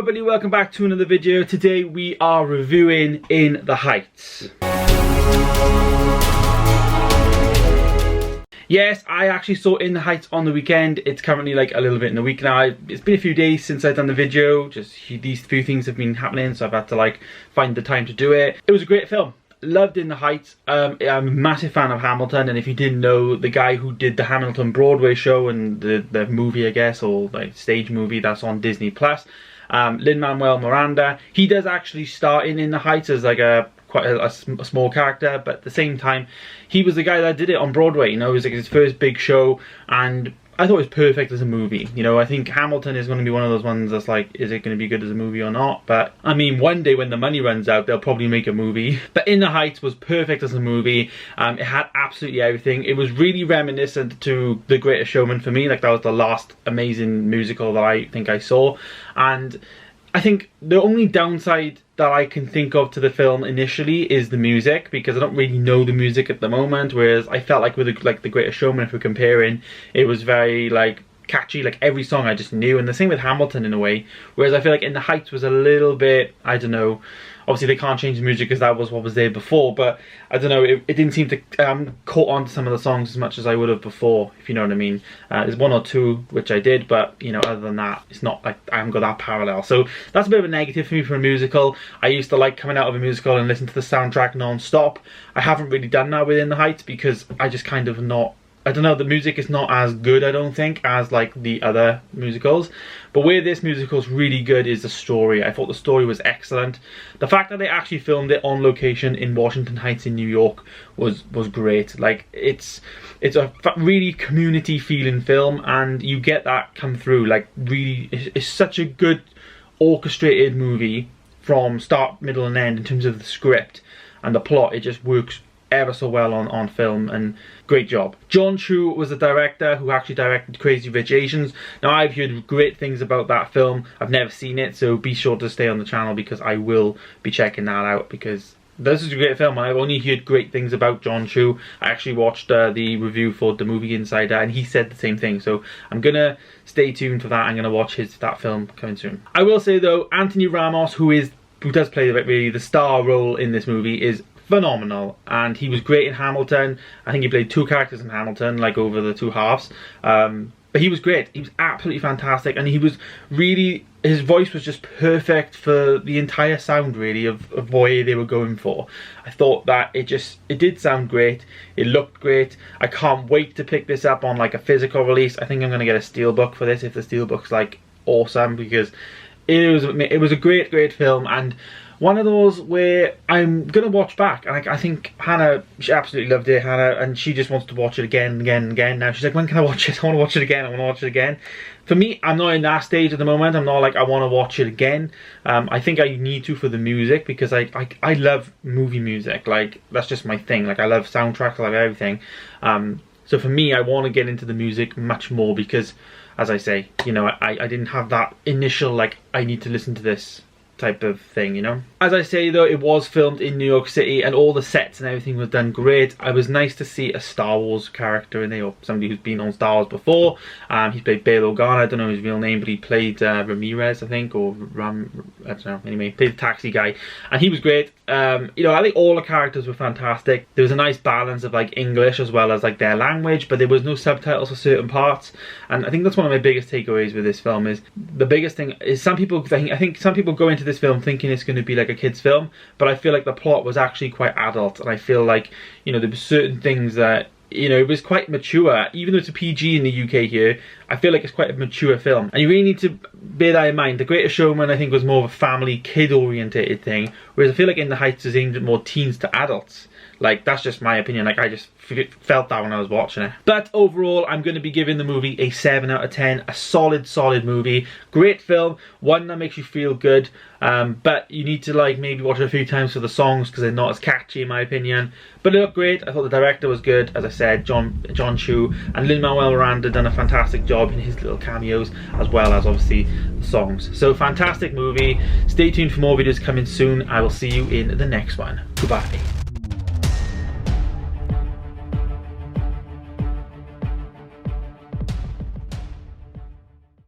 everybody, welcome back to another video. Today we are reviewing In the Heights. Yes, I actually saw In the Heights on the weekend. It's currently like a little bit in the week now. It's been a few days since I've done the video. Just these few things have been happening, so I've had to like find the time to do it. It was a great film. Loved In the Heights. I'm a massive fan of Hamilton, and if you didn't know, the guy who did the Hamilton Broadway show and the movie, I guess, or like stage movie that's on Disney Plus, Lin-Manuel Miranda, he does actually star in the Heights as like quite a small character, but at the same time, he was the guy that did it on Broadway. You know, it was like his first big show, and I thought it was perfect as a movie. You know, I think Hamilton is going to be one of those ones that's like, is it going to be good as a movie or not? But I mean, one day when the money runs out, they'll probably make a movie. But In the Heights was perfect as a movie. It had absolutely everything. It was really reminiscent to The Greatest Showman for me. Like, that was the last amazing musical that I think I saw. And I think the only downside that I can think of to the film initially is the music, because I don't really know the music at the moment, whereas I felt like with the Greatest Showman, if we're comparing, it was very like catchy, like every song I just knew, and the same with Hamilton in a way, whereas I feel like In the Heights was a little bit, I don't know, obviously they can't change the music because that was what was there before, but I don't know, it didn't seem to caught on to some of the songs as much as I would have before, if you know what I mean. There's one or two which I did, but you know, other than that, it's not like I haven't got that parallel. So that's a bit of a negative for me for a musical. I used to like coming out of a musical and listen to the soundtrack non-stop. I haven't really done that with In the Heights because I just kind of not, I don't know, the music is not as good, I don't think, as like the other musicals. But where this musical is really good is the story. I thought the story was excellent. The fact that they actually filmed it on location in Washington Heights in New York was great. Like, it's a really community feeling film, and you get that come through. Like, really, it's such a good orchestrated movie from start, middle and end in terms of the script and the plot. It just works ever so well on film, and great job. Jon Chu was the director who actually directed Crazy Rich Asians. Now, I've heard great things about that film. I've never seen it, so be sure to stay on the channel because I will be checking that out, because this is a great film and I've only heard great things about Jon Chu. I actually watched the review for The Movie Insider and he said the same thing, so I'm gonna stay tuned for that. I'm gonna watch that film coming soon. I will say though, Anthony Ramos, who does play really the star role in this movie, is phenomenal, and he was great in Hamilton. I think he played two characters in Hamilton, like over the two halves, but he was great. He was absolutely fantastic, and he was really, his voice was just perfect for the entire sound really of what they were going for. I thought that it did sound great, it looked great. I can't wait to pick this up on like a physical release. I think I'm gonna get a steelbook for this if the steelbook's like awesome, because it was a great film, and one of those where I'm gonna watch back. And I think Hannah, she absolutely loved it, Hannah, and she just wants to watch it again and again and again. Now she's like, when can I watch it? I want to watch it again. I want to watch it again. For me, I'm not in that stage at the moment. I'm not like I want to watch it again. I think I need to for the music, because I love movie music. Like, that's just my thing. Like, I love soundtracks, I love everything. So for me, I want to get into the music much more because, as I say, you know, I didn't have that initial like I need to listen to this type of thing, you know. As I say though, it was filmed in New York City and all the sets and everything was done great. It was nice to see a Star Wars character in there, or somebody who's been on Star Wars before. He played Bail Organa, I don't know his real name, but he played Ramirez, I think, or Ram, I don't know, anyway, he played the taxi guy, and he was great. You know, I think all the characters were fantastic. There was a nice balance of like English as well as like their language, but there was no subtitles for certain parts, and I think that's one of my biggest takeaways with this film. Is the biggest thing is I think some people go into this film thinking it's going to be like a kid's film, but I feel like the plot was actually quite adult, and I feel like, you know, there were certain things that, you know, it was quite mature. Even though it's a PG in the UK here, I feel like it's quite a mature film, and you really need to bear that in mind. The Greatest Showman, I think, was more of a family, kid-orientated thing, whereas I feel like In the Heights is aimed at more teens to adults. Like, that's just my opinion. Like, I just felt that when I was watching it. But overall, I'm going to be giving the movie a 7 out of 10. A solid movie. Great film. One that makes you feel good. But you need to, like, maybe watch it a few times for the songs, because they're not as catchy, in my opinion. But it looked great. I thought the director was good. As I said, Jon Chu and Lin-Manuel Miranda done a fantastic job in his little cameos, as well as, obviously, the songs. So, fantastic movie. Stay tuned for more videos coming soon. I will see you in the next one. Goodbye.